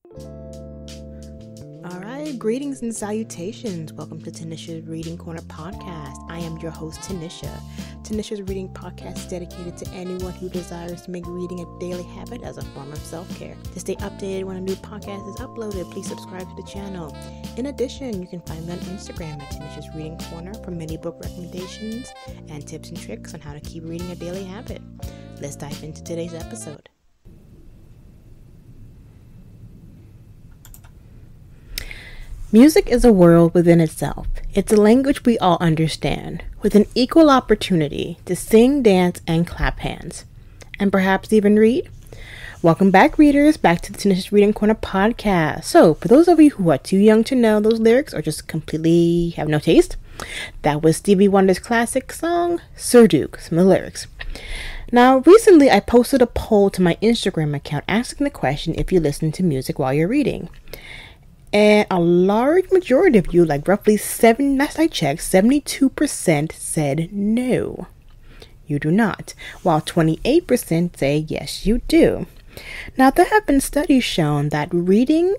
All right, greetings and salutations. Welcome to Tanisha's Reading Corner podcast. I am your host, Tanisha. Tanisha's Reading podcast is dedicated to anyone who desires to make reading a daily habit as a form of self-care. To stay updated when a new podcast is uploaded, please subscribe to the channel. In addition, you can find me on Instagram at Tanisha's Reading Corner for many book recommendations and tips and tricks on how to keep reading a daily habit. Let's dive into today's episode. Music is a world within itself. It's a language we all understand, with an equal opportunity to sing, dance, and clap hands, and perhaps even read. Welcome back, readers, back to the Tanisha's Reading Corner podcast. So, for those of you who are too young to know those lyrics or just completely have no taste, that was Stevie Wonder's classic song, Sir Duke, some of the lyrics. Now, recently I posted a poll to my Instagram account asking the question if you listen to music while you're reading. And a large majority of you, like roughly last I checked, 72% said no, you do not, while 28% say yes, you do. Now, there have been studies shown that reading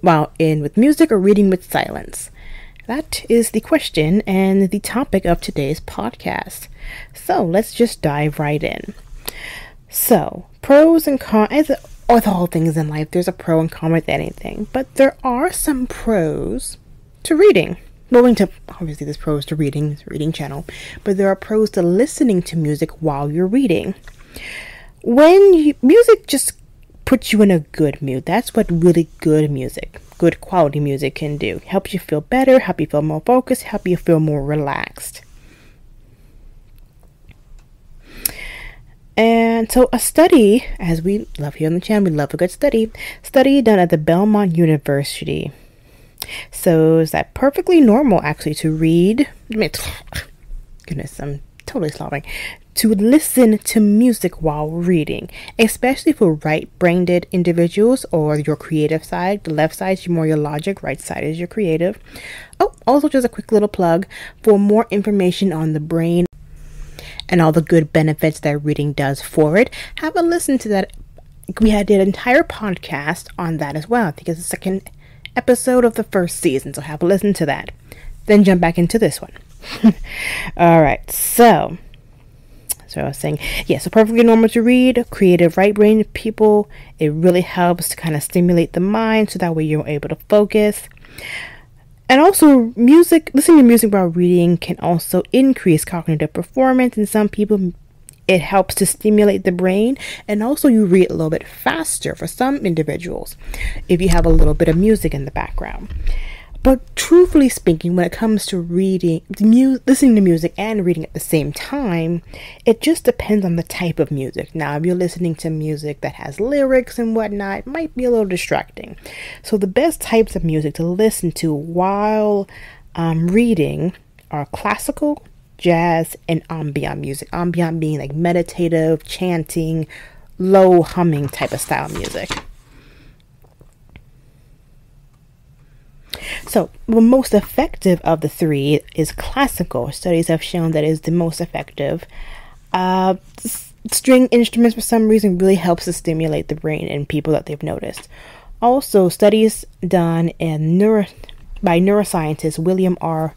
with music or reading with silence. That is the question and the topic of today's podcast. So let's just dive right in. So, pros and cons. With all things in life, there's a pro and con with anything. But there are some pros to reading. Obviously there's pros to reading, it's a reading channel. But there are pros to listening to music while you're reading. Music just puts you in a good mood. That's what really good music, good quality music can do. Helps you feel better, help you feel more focused, help you feel more relaxed. And so a study, as we love here on the channel, we love a good study done at the Belmont University. So is that perfectly normal actually to read, goodness, I'm totally slobbering, to listen to music while reading, especially for right-brained individuals or your creative side. The left side is more your logic, right side is your creative. Oh, also just a quick little plug for more information on the brain and all the good benefits that reading does for it. Have a listen to that. We had an entire podcast on that as well. I think it's the second episode of the first season, so have a listen to that. Then jump back into this one. All right, so I was saying, so perfectly normal to read, creative right-brained people. It really helps to kind of stimulate the mind so that way you're able to focus. And also, listening to music while reading can also increase cognitive performance. In some people, it helps to stimulate the brain. And also, you read a little bit faster for some individuals if you have a little bit of music in the background. But truthfully speaking, when it comes to listening to music and reading at the same time, it just depends on the type of music. Now, if you're listening to music that has lyrics and whatnot, it might be a little distracting. So the best types of music to listen to while reading are classical, jazz, and ambient music. Ambient being like meditative, chanting, low humming type of style music. So, the most effective of the three is classical. Studies have shown that it is the most effective. String instruments, for some reason, really helps to stimulate the brain in people that they've noticed. Also, studies done by neuroscientist William R.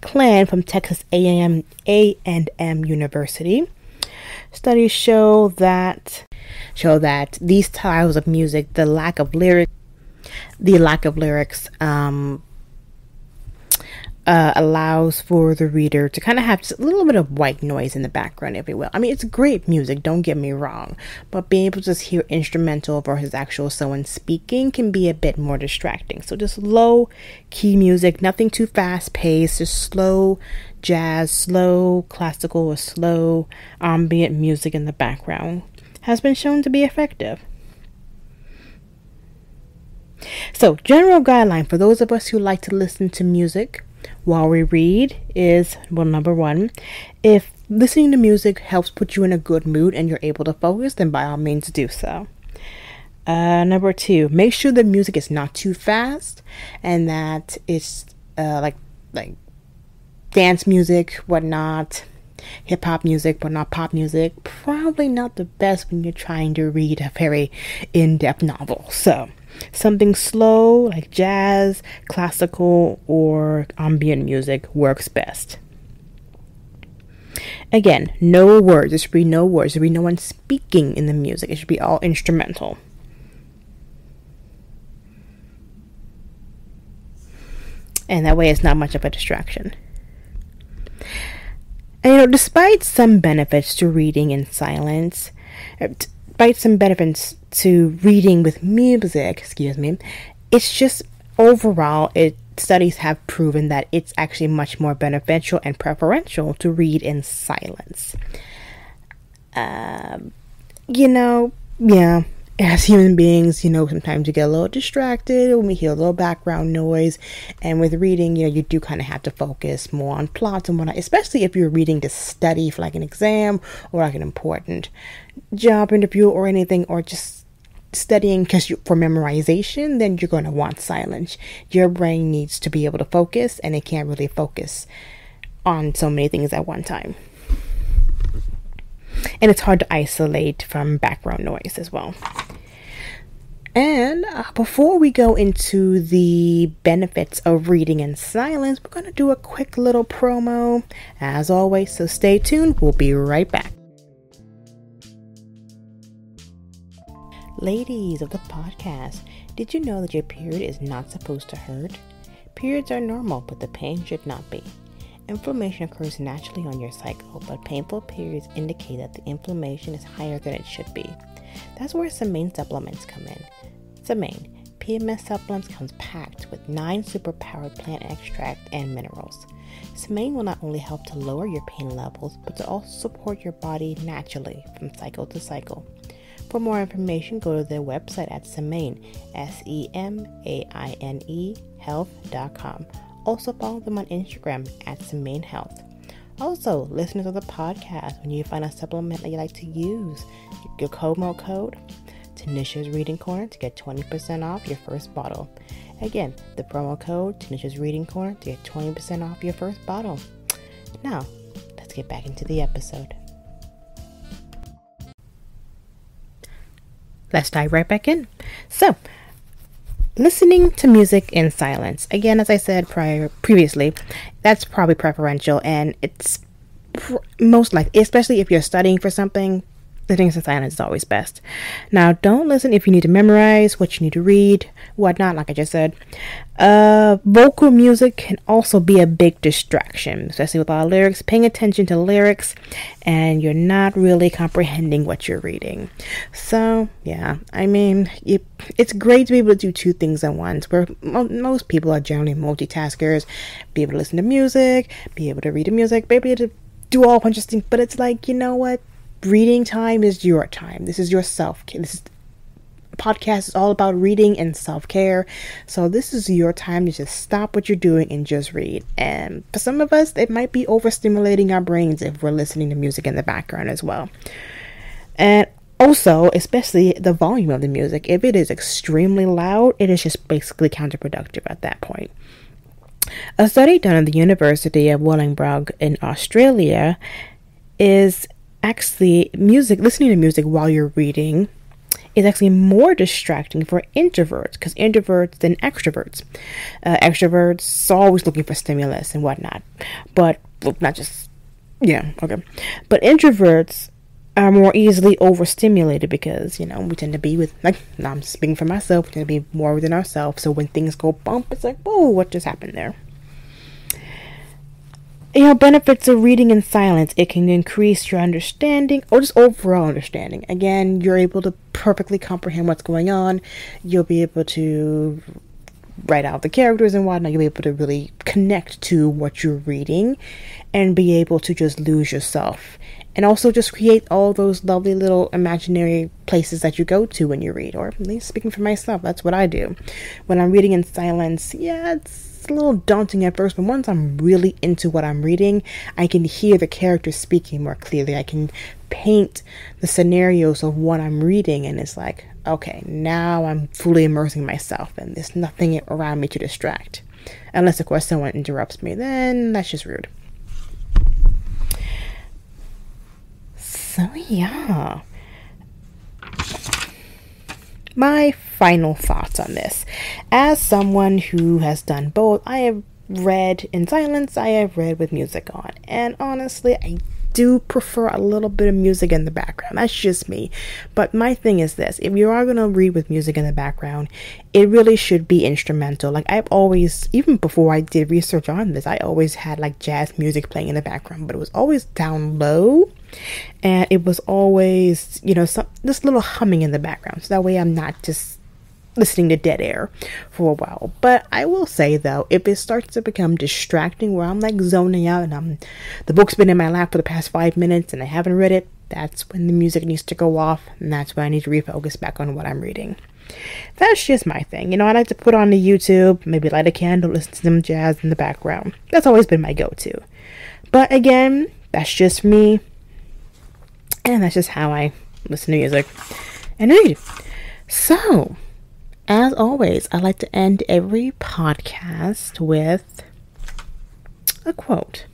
Klan from Texas A&M University. Studies show that these styles of music, the lack of lyrics allows for the reader to kind of have just a little bit of white noise in the background, if you will. I mean, it's great music, don't get me wrong, but being able to just hear instrumental versus actual someone speaking can be a bit more distracting. So just low key music, nothing too fast paced, just slow jazz, slow classical, or slow ambient music in the background has been shown to be effective. So, general guideline for those of us who like to listen to music while we read is, number one, if listening to music helps put you in a good mood and you're able to focus, then by all means do so. Number two, make sure the music is not too fast and that it's like dance music, whatnot. Hip hop music, but not pop music. Probably not the best when you're trying to read a very in-depth novel. So something slow like jazz, classical, or ambient music works best. Again, no words. There should be no words. There should be no one speaking in the music. It should be all instrumental. And that way it's not much of a distraction. And despite some benefits to reading in silence, despite some benefits to reading with music, it's just overall, studies have proven that it's actually much more beneficial and preferential to read in silence. As human beings, sometimes you get a little distracted when we hear a little background noise. And with reading, you do kind of have to focus more on plots and whatnot, especially if you're reading to study for like an exam or like an important job interview or anything, or just studying for memorization. Then you're going to want silence. Your brain needs to be able to focus, and it can't really focus on so many things at one time. And it's hard to isolate from background noise as well. And before we go into the benefits of reading in silence, we're going to do a quick little promo, as always. So stay tuned. We'll be right back. Ladies of the podcast, did you know that your period is not supposed to hurt? Periods are normal, but the pain should not be. Inflammation occurs naturally on your cycle, but painful periods indicate that the inflammation is higher than it should be. That's where Cited supplements come in. Cited PMS supplements comes packed with 9 superpowered plant extracts and minerals. Cited will not only help to lower your pain levels, but to also support your body naturally from cycle to cycle. For more information, go to their website at Cited, SEMAINE health.com. Also follow them on Instagram at Cited Health. Also, listeners of the podcast, when you find a supplement that you like to use, your promo code Tanisha's Reading Corner to get 20% off your first bottle. Again, the promo code Tanisha's Reading Corner to get 20% off your first bottle. Now, let's get back into the episode. Let's dive right back in. So, listening to music in silence. Again, as I said previously, that's probably preferential, and it's most likely, especially if you're studying for something, listening to silence is always best. Now, don't listen if you need to memorize what you need to read, whatnot, like I just said. Vocal music can also be a big distraction, especially with all lyrics. Paying attention to lyrics, and you're not really comprehending what you're reading. So, yeah, it's great to be able to do 2 things at once, where most people are generally multitaskers. Be able to listen to music, be able to read the music, be able to do all a bunch of things. But it's like, you know what? Reading time is your time. This is your self-care. Podcast is all about reading and self-care. So this is your time to just stop what you're doing and just read. And for some of us, it might be overstimulating our brains if we're listening to music in the background as well. And also, especially the volume of the music. If it is extremely loud, it is just basically counterproductive at that point. A study done at the University of Wellingborough in Australia is actually listening to music while you're reading is actually more distracting for introverts than extroverts. Extroverts are always looking for stimulus and whatnot, but But introverts are more easily overstimulated because, we tend to be I'm speaking for myself, we tend to be more within ourselves. So when things go bump, it's like, whoa, what just happened there? Benefits of reading in silence. It can increase your understanding or just overall understanding. Again, you're able to perfectly comprehend what's going on. You'll be able to write out the characters and whatnot. You'll be able to really connect to what you're reading and be able to just lose yourself. And also just create all those lovely little imaginary places that you go to when you read. Or at least speaking for myself, that's what I do. When I'm reading in silence, it's a little daunting at first, but once I'm really into what I'm reading, I can hear the characters speaking more clearly. I can paint the scenarios of what I'm reading, and it's like, okay, now I'm fully immersing myself, and there's nothing around me to distract. Unless, of course, someone interrupts me, then that's just rude. So yeah, my final thoughts on this. As someone who has done both, I have read in silence, I have read with music on, and honestly, I do prefer a little bit of music in the background. That's just me. But my thing is this: if you are going to read with music in the background, it really should be instrumental. Like, I've always, even before I did research on this, I always had like jazz music playing in the background, but it was always down low, and it was always, this little humming in the background, so that way I'm not just listening to dead air for a while. But I will say though, if it starts to become distracting where I'm like zoning out and the book's been in my lap for the past 5 minutes and I haven't read it, that's when the music needs to go off, and that's when I need to refocus back on what I'm reading. That's just my thing. I like to put on the YouTube, maybe light a candle, listen to some jazz in the background. That's always been my go-to. But again, that's just me, and that's just how I listen to music and read. So as always, I like to end every podcast with a quote.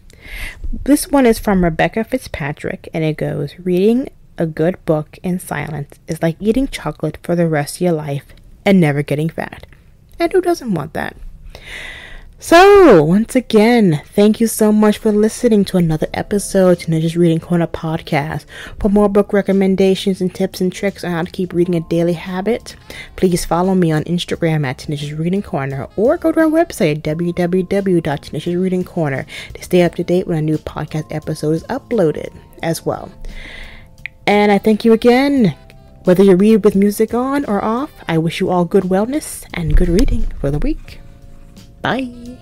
This one is from Rebecca Fitzpatrick, and it goes, "Reading a good book in silence is like eating chocolate for the rest of your life and never getting fat." And who doesn't want that? So, once again, thank you so much for listening to another episode of Tanisha's Reading Corner podcast. For more book recommendations and tips and tricks on how to keep reading a daily habit, please follow me on Instagram at Tanisha's Reading Corner, or go to our website, www.tanishasreadingcorner, to stay up to date when a new podcast episode is uploaded as well. And I thank you again. Whether you read with music on or off, I wish you all good wellness and good reading for the week. Bye.